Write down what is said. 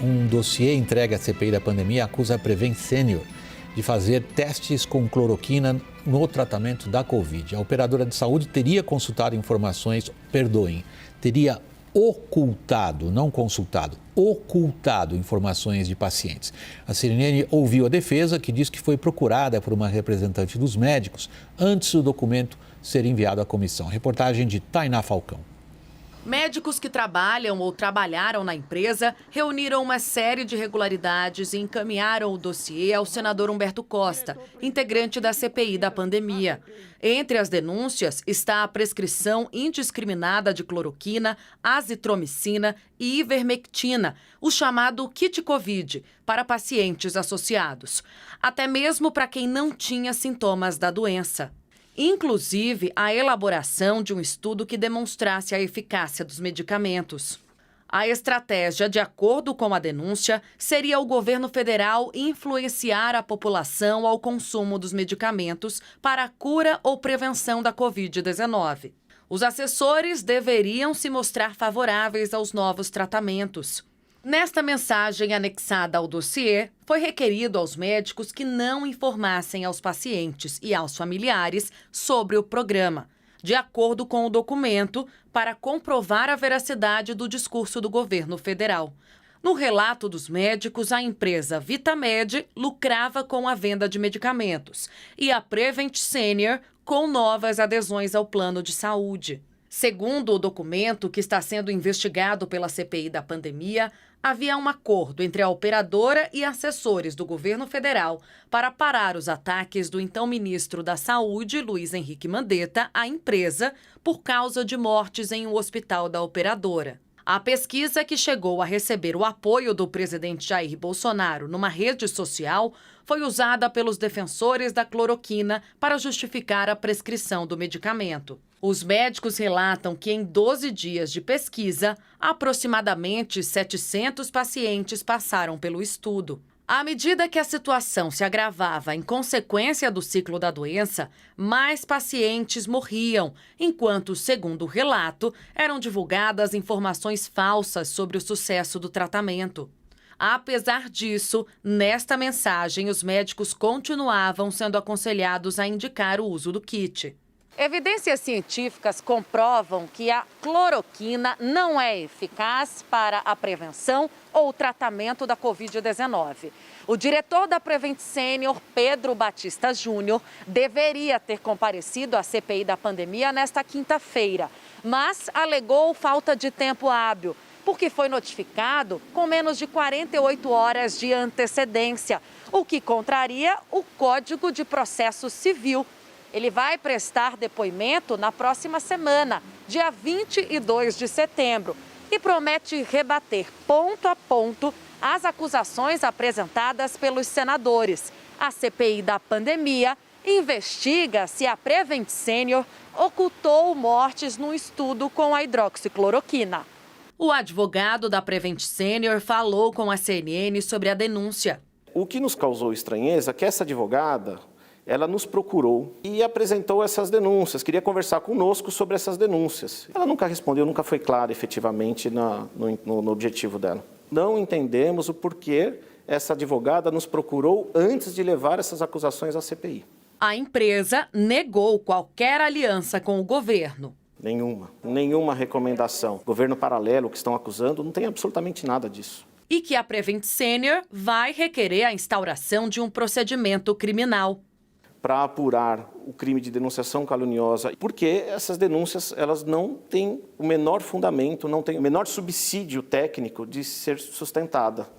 Um dossiê entregue à CPI da pandemia acusa a Prevent Senior de fazer testes com cloroquina no tratamento da Covid. A operadora de saúde teria consultado informações, teria ocultado, não consultado, ocultado informações de pacientes. A CNN ouviu a defesa, que diz que foi procurada por uma representante dos médicos antes do documento ser enviado à comissão. Reportagem de Tainá Falcão. Médicos que trabalham ou trabalharam na empresa reuniram uma série de irregularidades e encaminharam o dossiê ao senador Humberto Costa, integrante da CPI da pandemia. Entre as denúncias está a prescrição indiscriminada de cloroquina, azitromicina e ivermectina, o chamado kit Covid, para pacientes associados, até mesmo para quem não tinha sintomas da doença. Inclusive a elaboração de um estudo que demonstrasse a eficácia dos medicamentos. A estratégia, de acordo com a denúncia, seria o governo federal influenciar a população ao consumo dos medicamentos para a cura ou prevenção da Covid-19. Os assessores deveriam se mostrar favoráveis aos novos tratamentos. Nesta mensagem anexada ao dossiê, foi requerido aos médicos que não informassem aos pacientes e aos familiares sobre o programa, de acordo com o documento, para comprovar a veracidade do discurso do governo federal. No relato dos médicos, a empresa Vitamed lucrava com a venda de medicamentos e a Prevent Senior com novas adesões ao plano de saúde. Segundo o documento que está sendo investigado pela CPI da pandemia, havia um acordo entre a operadora e assessores do governo federal para parar os ataques do então ministro da Saúde, Luiz Henrique Mandetta, à empresa por causa de mortes em um hospital da operadora. A pesquisa, que chegou a receber o apoio do presidente Jair Bolsonaro numa rede social, foi usada pelos defensores da cloroquina para justificar a prescrição do medicamento. Os médicos relatam que em 12 dias de pesquisa, aproximadamente 700 pacientes passaram pelo estudo. À medida que a situação se agravava em consequência do ciclo da doença, mais pacientes morriam, enquanto, segundo o relato, eram divulgadas informações falsas sobre o sucesso do tratamento. Apesar disso, nesta mensagem, os médicos continuavam sendo aconselhados a indicar o uso do kit. Evidências científicas comprovam que a cloroquina não é eficaz para a prevenção ou tratamento da Covid-19. O diretor da Prevent Senior, Pedro Batista Júnior, deveria ter comparecido à CPI da pandemia nesta quinta-feira, mas alegou falta de tempo hábil, porque foi notificado com menos de 48 horas de antecedência, o que contraria o Código de Processo Civil. Ele vai prestar depoimento na próxima semana, dia 22 de setembro, e promete rebater ponto a ponto as acusações apresentadas pelos senadores. A CPI da pandemia investiga se a Prevent Senior ocultou mortes no estudo com a hidroxicloroquina. O advogado da Prevent Senior falou com a CNN sobre a denúncia. O que nos causou estranheza é que essa advogada, ela nos procurou e apresentou essas denúncias, queria conversar conosco sobre essas denúncias. Ela nunca respondeu, nunca foi clara efetivamente no objetivo dela. Não entendemos o porquê essa advogada nos procurou antes de levar essas acusações à CPI. A empresa negou qualquer aliança com o governo. Nenhuma recomendação. Governo paralelo que estão acusando, não tem absolutamente nada disso. E que a Prevent Senior vai requerer a instauração de um procedimento criminal para apurar o crime de denunciação caluniosa, porque essas denúncias elas não têm o menor fundamento, não têm o menor subsídio técnico de ser sustentada.